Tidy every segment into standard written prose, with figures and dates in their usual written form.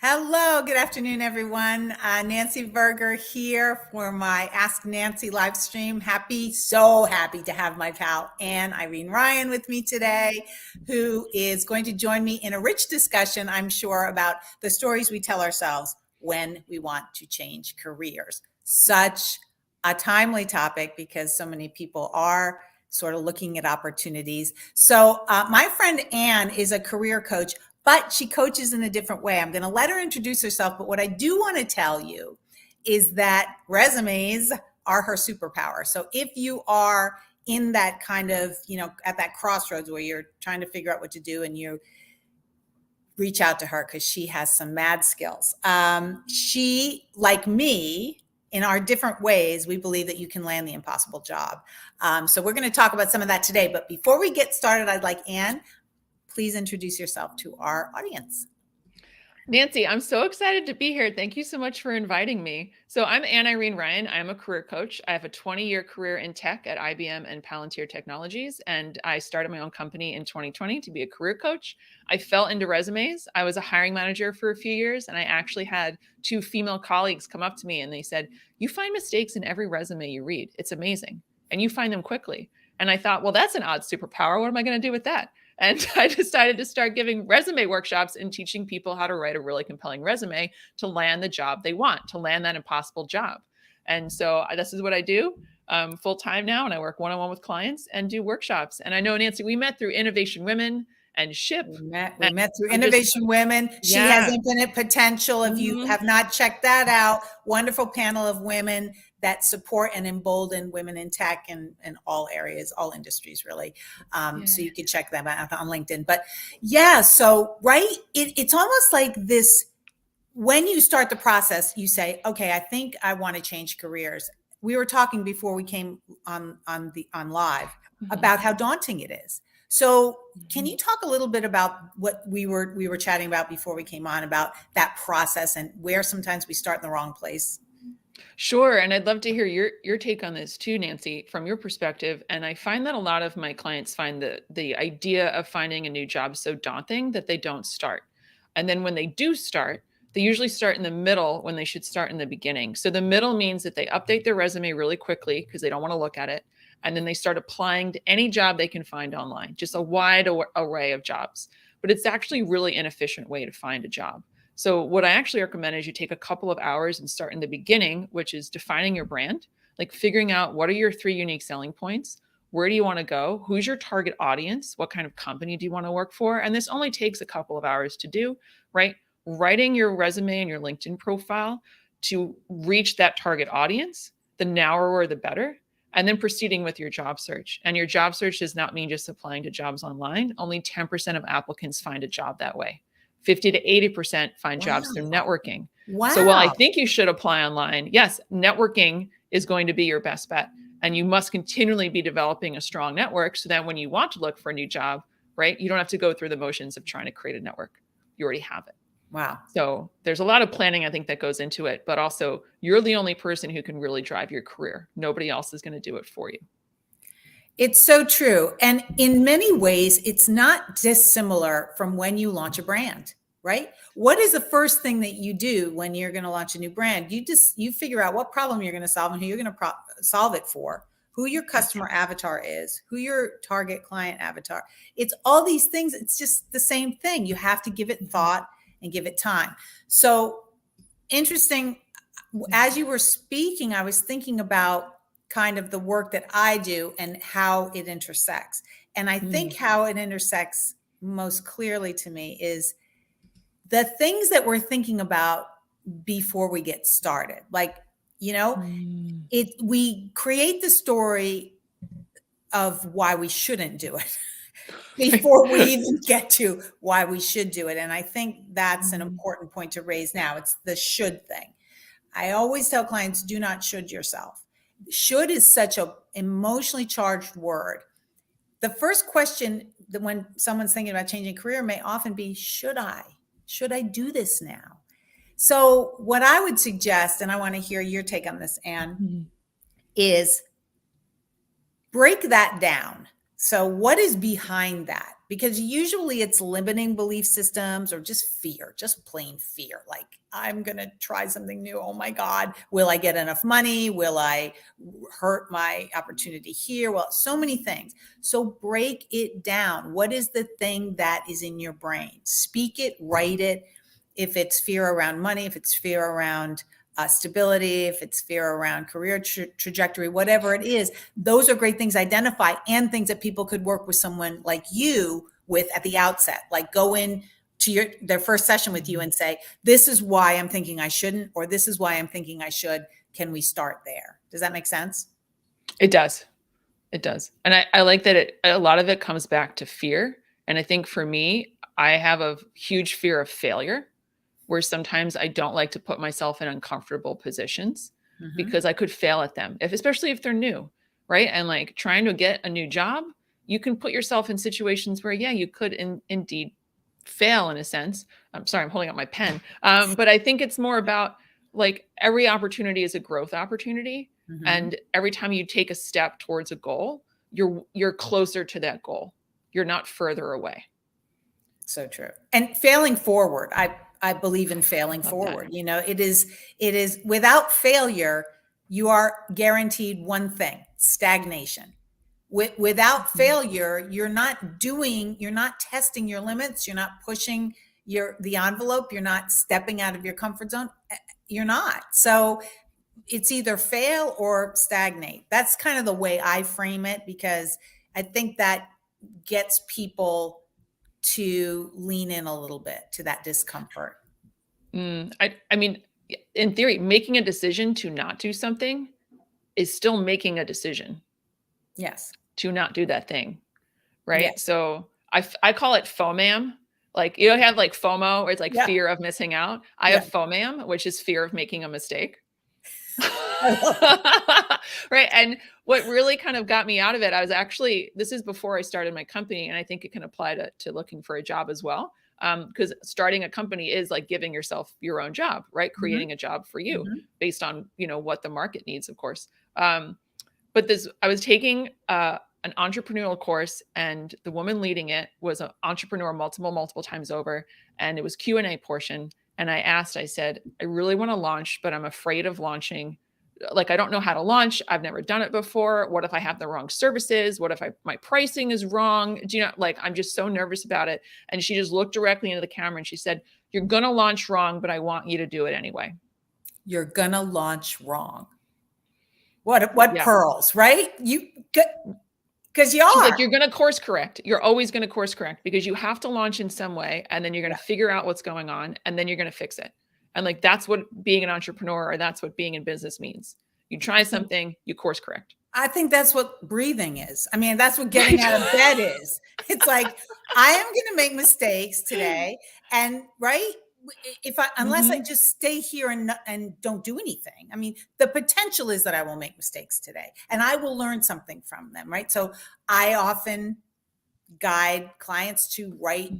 Hello, good afternoon, everyone. Nancy Berger here for my Ask Nancy live stream. So happy to have my pal Irene Ryan with me today, who is going to join me in a rich discussion, I'm sure, about the stories we tell ourselves when we want to change careers. Such a timely topic because so many people are sort of looking at opportunities. So my friend Anne is a career coach, but she coaches in a different way. I'm going to let her introduce herself. But what I do want to tell you is that resumes are her superpower. So if you are in that kind of, at that crossroads where you're trying to figure out what to do and you reach out to her because she has some mad skills. She, like me, in our different ways, we believe that you can land the impossible job. So we're going to talk about some of that today. But before we get started, I'd like Anne, please introduce yourself to our audience. Nancy, I'm so excited to be here. Thank you so much for inviting me. So I'm Irene Ryan. I'm a career coach. I have a 20-year career in tech at IBM and Palantir Technologies, and I started my own company in 2020 to be a career coach. I fell into resumes. I was a hiring manager for a few years, and I actually had two female colleagues come up to me and they said, "You find mistakes in every resume you read. It's amazing. And you find them quickly." And I thought, well, that's an odd superpower. What am I going to do with that? And I decided to start giving resume workshops and teaching people how to write a really compelling resume to land the job they want, to land that impossible job. And so this is what I do full time now. And I work one-on-one with clients and do workshops. And I know, Nancy, we met through Innovation Women and SHIP. We met through Innovation Women. She has infinite potential. If you have not checked that out, wonderful panel of women that support and embolden women in tech and in all areas, all industries, really. So you can check them out on LinkedIn. But so it's almost like this. When you start the process, you say, "Okay, I think I want to change careers." We were talking before we came on live about how daunting it is. So can you talk a little bit about what we were chatting about before we came on, about that process and where sometimes we start in the wrong place? Sure. And I'd love to hear your take on this too, Nancy, from your perspective. And I find that a lot of my clients find the idea of finding a new job so daunting that they don't start. And then when they do start, they usually start in the middle when they should start in the beginning. So the middle means that they update their resume really quickly because they don't want to look at it. And then they start applying to any job they can find online, just a wide array of jobs. But it's actually a really inefficient way to find a job. So what I actually recommend is you take a couple of hours and start in the beginning, which is defining your brand, like figuring out what are your 3 unique selling points, where do you want to go, who's your target audience, what kind of company do you want to work for? And this only takes a couple of hours to do, right? Writing your resume and your LinkedIn profile to reach that target audience, the narrower the better, and then proceeding with your job search. And your job search does not mean just applying to jobs online. Only 10% of applicants find a job that way. 50 to 80% find jobs through networking. Wow. So while I think you should apply online, yes, networking is going to be your best bet. And you must continually be developing a strong network so that when you want to look for a new job, right, you don't have to go through the motions of trying to create a network. You already have it. Wow. So there's a lot of planning, I think, that goes into it. But also, you're the only person who can really drive your career. Nobody else is going to do it for you. It's so true. And in many ways, it's not dissimilar from when you launch a brand, right? What is the first thing that you do when you're going to launch a new brand? You figure out what problem you're going to solve and who you're going to solve it for, who your customer avatar is, who your target client avatar. It's all these things. It's just the same thing. You have to give it thought and give it time. So interesting. As you were speaking, I was thinking about kind of the work that I do and how it intersects. And I think how it intersects most clearly to me is the things that we're thinking about before we get started. Like, we create the story of why we shouldn't do it before we even get to why we should do it. And I think that's an important point to raise now. It's the should thing. I always tell clients, do not should yourself. Should is such an emotionally charged word. The first question that when someone's thinking about changing career may often be, should I do this now? So what I would suggest, and I want to hear your take on this, Anne, is break that down. So what is behind that? because usually it's limiting belief systems or just fear, just plain fear. Like, I'm going to try something new. Oh my God. Will I get enough money? Will I hurt my opportunity here? Well, so many things. So break it down. What is the thing that is in your brain? Speak it, write it. If it's fear around money, if it's fear around stability, if it's fear around career trajectory, whatever it is, those are great things to identify and things that people could work with someone like you with at the outset. Like, go in to their first session with you and say, this is why I'm thinking I shouldn't, or this is why I'm thinking I should. Can we start there? Does that make sense? It does. It does. And I like that a lot of it comes back to fear. And I think for me, I have a huge fear of failure, where sometimes I don't like to put myself in uncomfortable positions because I could fail at them, especially if they're new, right? And like trying to get a new job, you can put yourself in situations where, yeah, you could indeed fail in a sense. I'm sorry, I'm holding up my pen. But I think it's more about like every opportunity is a growth opportunity. And every time you take a step towards a goal, you're closer to that goal. You're not further away. So true. And failing forward. I believe in failing forward. That. You know, it is without failure, you are guaranteed one thing: stagnation. Without failure, you're not testing your limits, you're not pushing the envelope, you're not stepping out of your comfort zone. You're not. So it's either fail or stagnate. That's kind of the way I frame it, because I think that gets people to lean in a little bit to that discomfort. I mean, in theory, making a decision to not do something is still making a decision. Yes. To not do that thing. Right. Yes. So I call it FOMAM. Like, you don't have like FOMO, where it's like fear of missing out. I have FOMAM, which is fear of making a mistake. Right. And what really kind of got me out of it, this is before I started my company, and I think it can apply to looking for a job as well. Because starting a company is like giving yourself your own job, right? Creating a job for you based on, what the market needs, of course. But I was taking an entrepreneurial course, and the woman leading it was an entrepreneur multiple times over. And it was Q&A portion. And I said, I really want to launch, but I'm afraid of launching. Like, I don't know how to launch. I've never done it before. What if I have the wrong services? What if my pricing is wrong? I'm just so nervous about it. And she just looked directly into the camera and she said, you're going to launch wrong, but I want you to do it anyway. You're going to launch wrong. What pearls, right? Because you are. She's like, you're going to course correct. You're always going to course correct, because you have to launch in some way, and then you're going to figure out what's going on, and then you're going to fix it. And like, that's what being an entrepreneur, or that's what being in business means. You try something, you course correct. I think that's what breathing is. I mean, that's what getting out of bed is. It's like, I am going to make mistakes today. And unless I just stay here and don't do anything. I mean, the potential is that I will make mistakes today and I will learn something from them. Right. So I often guide clients to write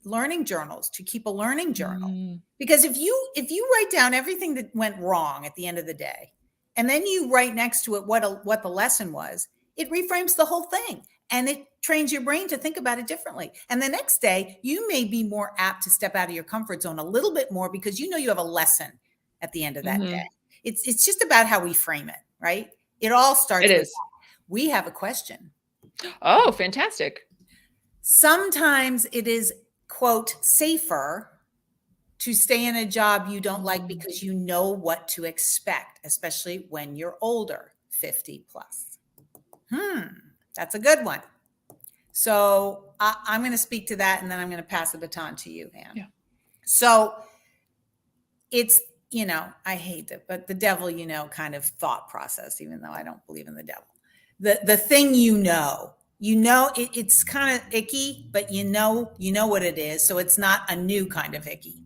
learning journals, to keep a learning journal. Because if you write down everything that went wrong at the end of the day, and then you write next to it what the lesson was, it reframes the whole thing. And it trains your brain to think about it differently. And the next day, you may be more apt to step out of your comfort zone a little bit more, because you have a lesson at the end of that day. It's just about how we frame it, right? It all starts with that. We have a question. Oh, fantastic. Sometimes it is, quote, safer to stay in a job you don't like because you know what to expect, especially when you're older, 50 plus. That's a good one. So I'm going to speak to that, and then I'm going to pass the baton to you, Anne. Yeah. So it's, I hate it, but the devil, kind of thought process, even though I don't believe in the devil. The thing it's kind of icky, but you know what it is. So it's not a new kind of icky,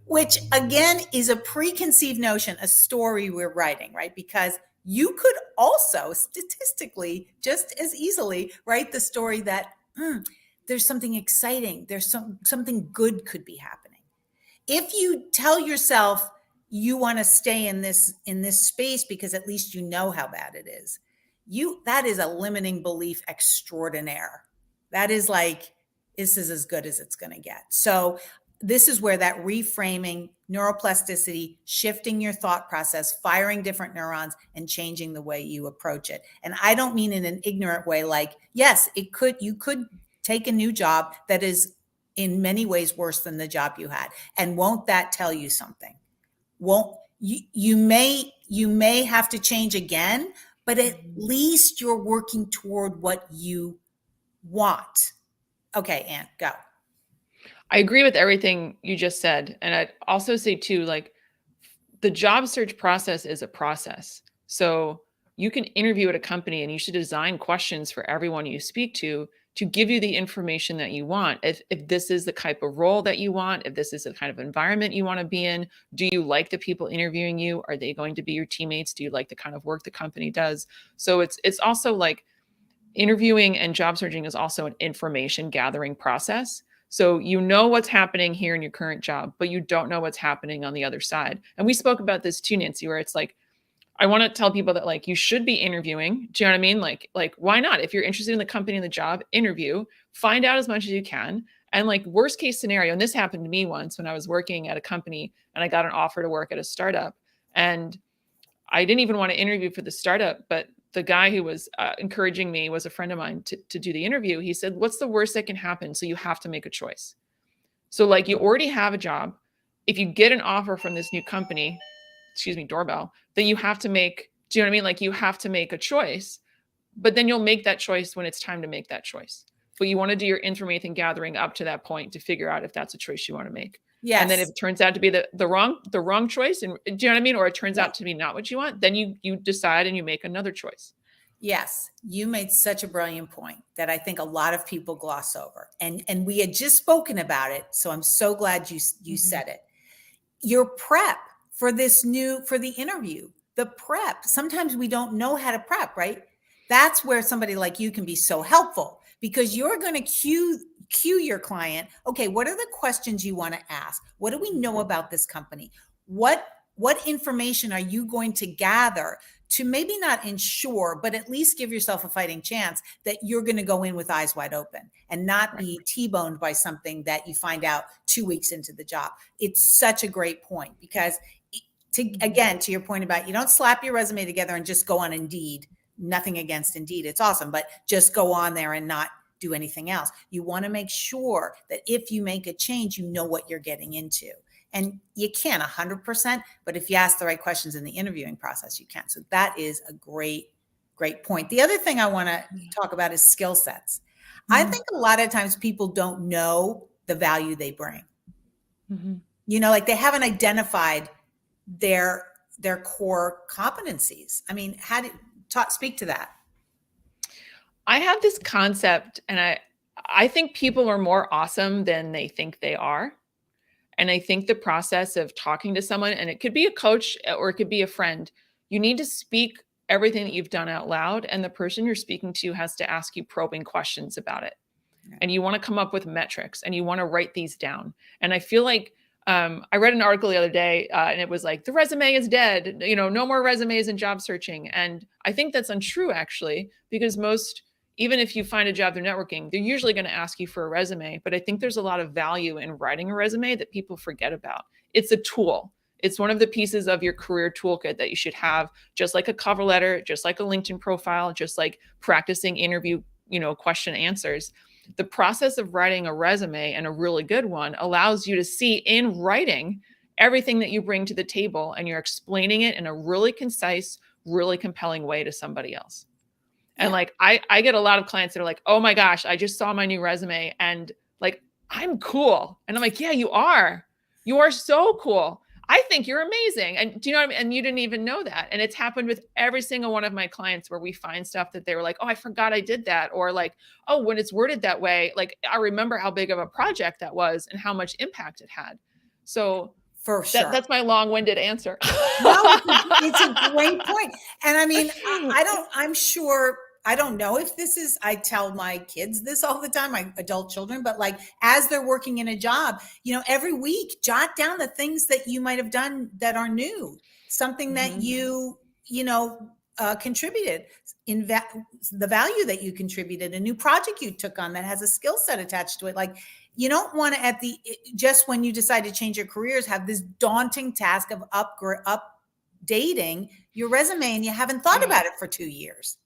which again is a preconceived notion, a story we're writing, right? Because you could also statistically just as easily write the story that there's something exciting, there's something good could be happening. If you tell yourself you want to stay in this space because at least you know how bad it is, that is a limiting belief extraordinaire. That is like, this is as good as it's going to get. So this is where that reframing, neuroplasticity, shifting your thought process, firing different neurons, and changing the way you approach it. And I don't mean in an ignorant way, like, yes, you could take a new job that is in many ways worse than the job you had. And won't that tell you something? Won't you may have to change again, but at least you're working toward what you want. Okay, Ann, go. I agree with everything you just said. And I'd also say too, like the job search process is a process. So you can interview at a company and you should design questions for everyone you speak to give you the information that you want. If this is the type of role that you want, if this is the kind of environment you want to be in, do you like the people interviewing you? Are they going to be your teammates? Do you like the kind of work the company does? So it's also like interviewing and job searching is also an information gathering process. So you know what's happening here in your current job, but you don't know what's happening on the other side. And we spoke about this too, Nancy, where it's like, I want to tell people that like you should be interviewing. Do you know what I mean? Like why not? If you're interested in the company and the job, interview, find out as much as you can. And like worst case scenario, and this happened to me once when I was working at a company and I got an offer to work at a startup. And I didn't even want to interview for the startup, but the guy who was encouraging me was a friend of mine to do the interview. He said, what's the worst that can happen? So you have to make a choice. So like you already have a job. If you get an offer from this new company, excuse me, doorbell, then you have to make, do you know what I mean? Like you have to make a choice, but then you'll make that choice when it's time to make that choice. But you want to do your information gathering up to that point to figure out if that's a choice you want to make. Yes. And then if it turns out to be the wrong choice, and do you know what I mean? Or it turns out to be not what you want, then you decide and you make another choice. Yes, you made such a brilliant point that I think a lot of people gloss over. And we had just spoken about it, so I'm so glad you said it. Your prep for the interview, the prep. Sometimes we don't know how to prep, right? That's where somebody like you can be so helpful, because you're going to cue your client. Okay, what are the questions you want to ask? What do we know about this company? What information are you going to gather to maybe not ensure, but at least give yourself a fighting chance that you're going to go in with eyes wide open and not be T-boned by something that you find out 2 weeks into the job? It's such a great point, because to your point about, you don't slap your resume together and just go on Indeed. Nothing against Indeed, it's awesome, but just go on there and not do anything else. You want to make sure that if you make a change, you know what you're getting into. And you can't 100%, but if you ask the right questions in the interviewing process, you can. So that is a great point. The other thing I want to talk about is skill sets. I think a lot of times people don't know the value they bring. You know, like they haven't identified their core competencies. I mean, speak to that. I have this concept, and I think people are more awesome than they think they are. And I think the process of talking to someone, and it could be a coach or it could be a friend, you need to speak everything that you've done out loud, and the person you're speaking to has to ask you probing questions about it. And you want to come up with metrics, and you want to write these down. And I feel like I read an article the other day, and it was like, the resume is dead, you know, no more resumes in job searching. And I think that's untrue, actually, because even if you find a job through networking, they're usually going to ask you for a resume. But I think there's a lot of value in writing a resume that people forget about. It's a tool. It's one of the pieces of your career toolkit that you should have, just like a cover letter, just like a LinkedIn profile, just like practicing interview, question answers. The process of writing a resume, and a really good one, allows you to see in writing everything that you bring to the table, and you're explaining it in a really concise, really compelling way to somebody else. And like, I get a lot of clients that are like, oh my gosh, I just saw my new resume and like, I'm cool. And I'm like, yeah, you are. You are so cool. I think you're amazing. And do you know what I mean? And you didn't even know that. And it's happened with every single one of my clients, where we find stuff that they were like, oh, I forgot I did that. Or like, oh, when it's worded that way, like I remember how big of a project that was and how much impact it had. So for sure. That's my long-winded answer. No, it's a great point. And I mean, I don't know if this is, I tell my kids this all the time, my adult children, but like, as they're working in a job, every week, jot down the things that you might have done that are new, something that you contributed, the value that you contributed, a new project you took on that has a skill set attached to it. Like, you don't want to just when you decide to change your careers, have this daunting task of updating your resume and you haven't thought about it for 2 years.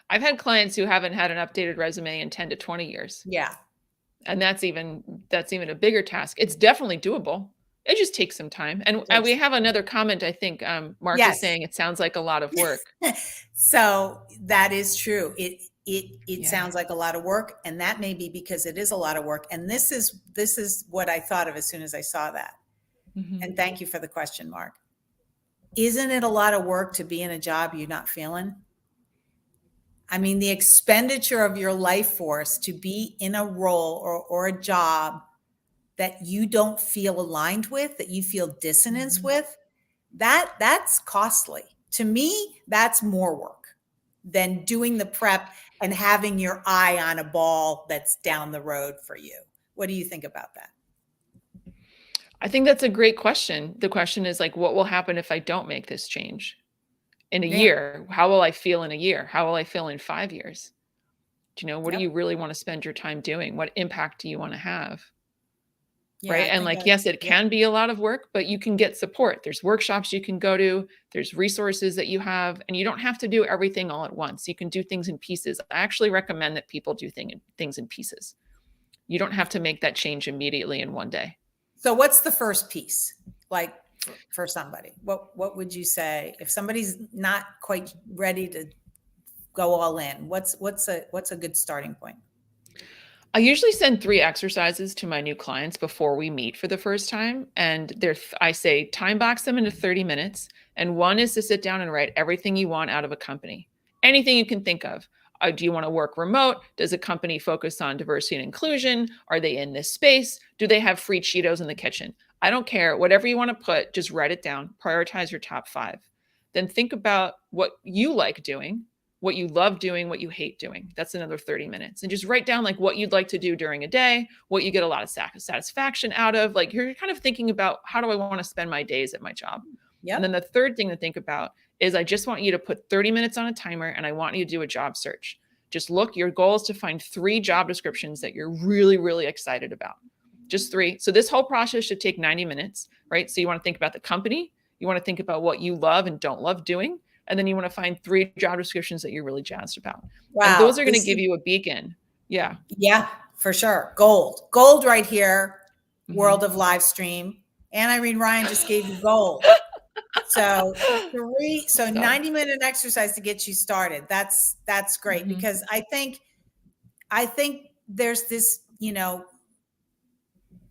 I've had clients who haven't had an updated resume in 10 to 20 years. Yeah. And that's even a bigger task. It's definitely doable. It just takes some time. And we have another comment. I think Mark is saying it sounds like a lot of work. So that is true. It sounds like a lot of work, and that may be because it is a lot of work. And this is what I thought of as soon as I saw that. Mm-hmm. And thank you for the question, Mark. Isn't it a lot of work to be in a job you're not feeling? I mean, the expenditure of your life force to be in a role or a job that you don't feel aligned with, that you feel dissonance with, that's costly. To me, that's more work than doing the prep and having your eye on a ball that's down the road for you. What do you think about that? I think that's a great question. The question is like, what will happen if I don't make this change? In a year, how will I feel in a year? How will I feel in 5 years? Do you know, what do you really want to spend your time doing? What impact do you want to have? Right. And like, yes, it can be a lot of work, but you can get support. There's workshops you can go to, there's resources that you have, and you don't have to do everything all at once. You can do things in pieces. I actually recommend that people do things in pieces. You don't have to make that change immediately in one day. So what's the first piece? Like, for somebody, what would you say if somebody's not quite ready to go all in? What's a good starting point? I usually send 3 exercises to my new clients before we meet for the first time. And I say time box them into 30 minutes. And one is to sit down and write everything you want out of a company. Anything you can think of. Do you want to work remote? Does a company focus on diversity and inclusion? Are they in this space? Do they have free Cheetos in the kitchen? I don't care. Whatever you want to put, just write it down. Prioritize your top 5. Then think about what you like doing, what you love doing, what you hate doing. That's another 30 minutes. And just write down like what you'd like to do during a day, what you get a lot of satisfaction out of. Like you're kind of thinking about, how do I want to spend my days at my job? Yep. And then the third thing to think about is I just want you to put 30 minutes on a timer and I want you to do a job search. Just look, your goal is to find 3 job descriptions that you're really, really excited about. Just 3. So this whole process should take 90 minutes, right? So you want to think about the company. You want to think about what you love and don't love doing. And then you want to find 3 job descriptions that you're really jazzed about. Wow. And those are going to give you a beacon. Yeah. Yeah, for sure. Gold right here. World of live stream. And Irene Ryan just gave you gold. So 90-minute exercise to get you started. That's great because I think there's this,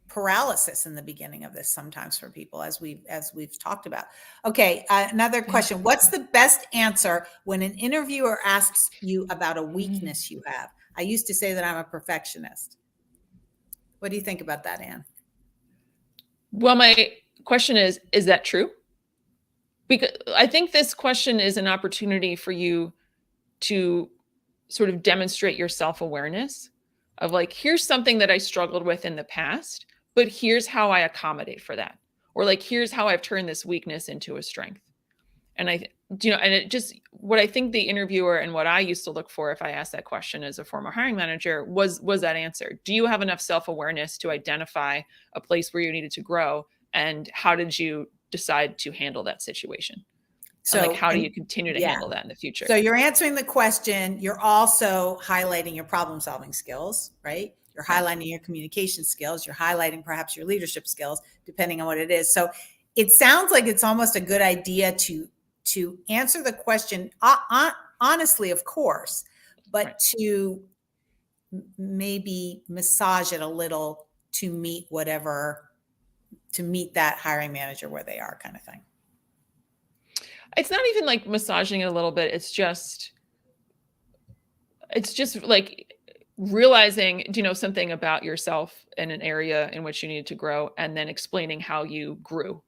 paralysis in the beginning of this sometimes for people, as we've talked about. Okay, another question. What's the best answer when an interviewer asks you about a weakness you have? I used to say that I'm a perfectionist. What do you think about that, Anne? Well, my question is that true? Because I think this question is an opportunity for you to sort of demonstrate your self-awareness of like, here's something that I struggled with in the past, but here's how I accommodate for that. Or like, here's how I've turned this weakness into a strength. And and it just, what I think the interviewer and what I used to look for if I asked that question as a former hiring manager was that answer. Do you have enough self-awareness to identify a place where you needed to grow? And how did you decide to handle that situation? So like, how do you continue to handle that in the future? So you're answering the question. You're also highlighting your problem solving skills, right? You're highlighting your communication skills. You're highlighting perhaps your leadership skills, depending on what it is. So it sounds like it's almost a good idea to answer the question honestly, of course, but to maybe massage it a little to meet that hiring manager where they are, kind of thing. It's not even like massaging it a little bit. It's just like realizing, something about yourself in an area in which you need to grow, and then explaining how you grew.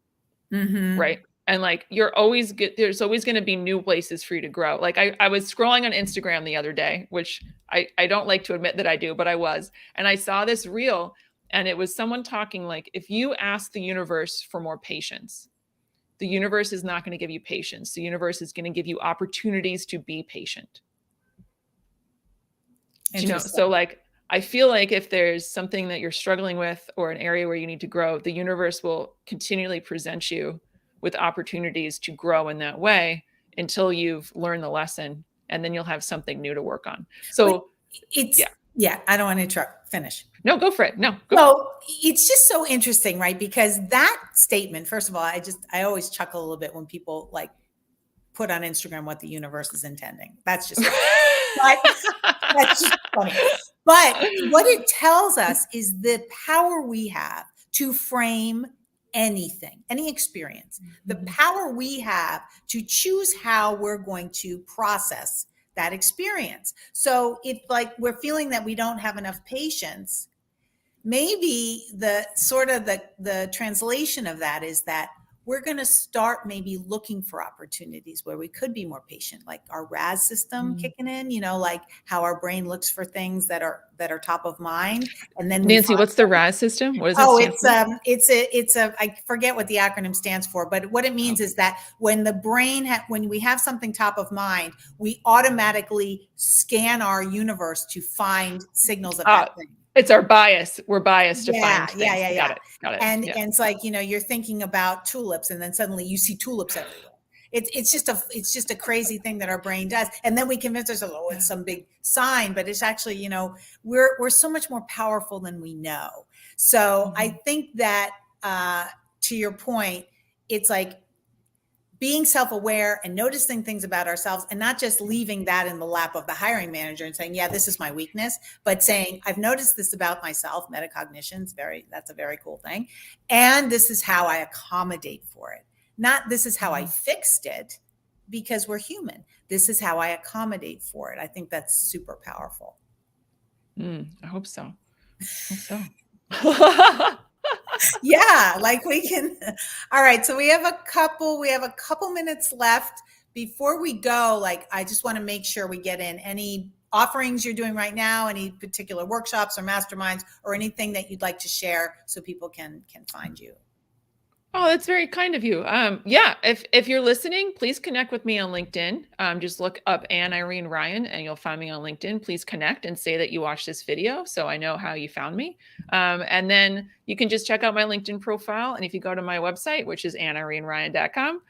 Right. And like, there's always going to be new places for you to grow. Like I was scrolling on Instagram the other day, which I don't like to admit that I do, but I was, and I saw this reel, and it was someone talking like, if you ask the universe for more patience, The universe is not going to give you patience. The universe is going to give you opportunities to be patient. So like, I feel like if there's something that you're struggling with or an area where you need to grow, the universe will continually present you with opportunities to grow in that way until you've learned the lesson, and then you'll have something new to work on. So yeah, I don't want to interrupt. Finish. No, go for it. No, go. Well, it's just so interesting, right? Because that statement, first of all, I always chuckle a little bit when people like put on Instagram what the universe is intending. That's just that's just funny. But what it tells us is the power we have to frame anything, any experience, the power we have to choose how we're going to process that experience. So if like we're feeling that we don't have enough patience, maybe the sort of the translation of that is that we're going to start maybe looking for opportunities where we could be more patient, like our RAS system kicking in, like how our brain looks for things that are top of mind. And then Nancy, what's the RAS system? What does it stand for? I forget what the acronym stands for, but what it means is that when the brain, when we have something top of mind, we automatically scan our universe to find signals of that thing. It's our bias. We're biased to find things. Yeah. Got it. And it's like, you're thinking about tulips and then suddenly you see tulips everywhere. It's just a crazy thing that our brain does. And then we convince ourselves, oh, it's some big sign, but it's actually, we're so much more powerful than we know. So I think that, to your point, it's like being self-aware and noticing things about ourselves and not just leaving that in the lap of the hiring manager and saying, yeah, this is my weakness, but saying, I've noticed this about myself. Metacognition is that's a very cool thing. And this is how I accommodate for it. Not this is how I fixed it, because we're human. This is how I accommodate for it. I think that's super powerful. I hope so. Yeah, like we can. All right. So we have a couple minutes left before we go. Like, I just want to make sure we get in any offerings you're doing right now, any particular workshops or masterminds or anything that you'd like to share so people can find you. Oh, that's very kind of you. Yeah, if you're listening, please connect with me on LinkedIn. Just look up Irene Ryan and you'll find me on LinkedIn. Please connect and say that you watched this video so I know how you found me. And then you can just check out my LinkedIn profile. And if you go to my website, which is AnnaIreneRyan.com,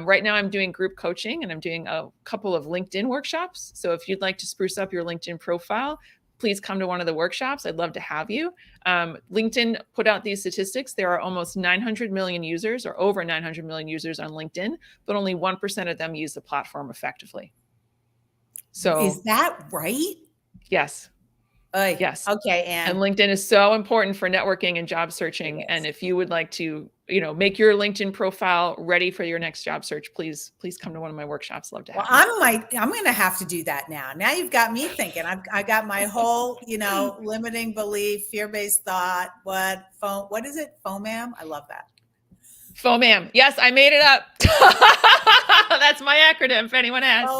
right now I'm doing group coaching and I'm doing a couple of LinkedIn workshops. So if you'd like to spruce up your LinkedIn profile, please come to one of the workshops. I'd love to have you. LinkedIn put out these statistics. There are almost 900 million users or over 900 million users on LinkedIn, but only 1% of them use the platform effectively. So is that right? Yes. Yes. Okay. And LinkedIn is so important for networking and job searching. And if you would like to, make your LinkedIn profile ready for your next job search, please come to one of my workshops. Love to have you. I'm going to have to do that now. Now you've got me thinking. I got my whole, limiting belief, fear-based thought. What is it? FOMAM. I love that. FOMAM. Yes, I made it up. That's my acronym if anyone asks.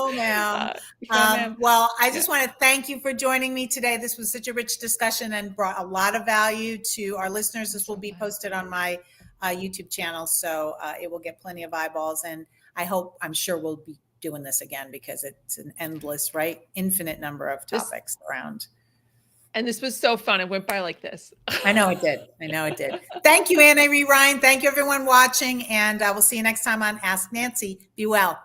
Well, I just want to thank you for joining me today. This was such a rich discussion and brought a lot of value to our listeners. This will be posted on my YouTube channel, so it will get plenty of eyeballs. And I'm sure we'll be doing this again because it's an endless, infinite number of topics around. And this was so fun. It went by like this. I know it did. Thank you, Irene Ryan. Thank you, everyone watching. And we'll see you next time on Ask Nancy. Be well.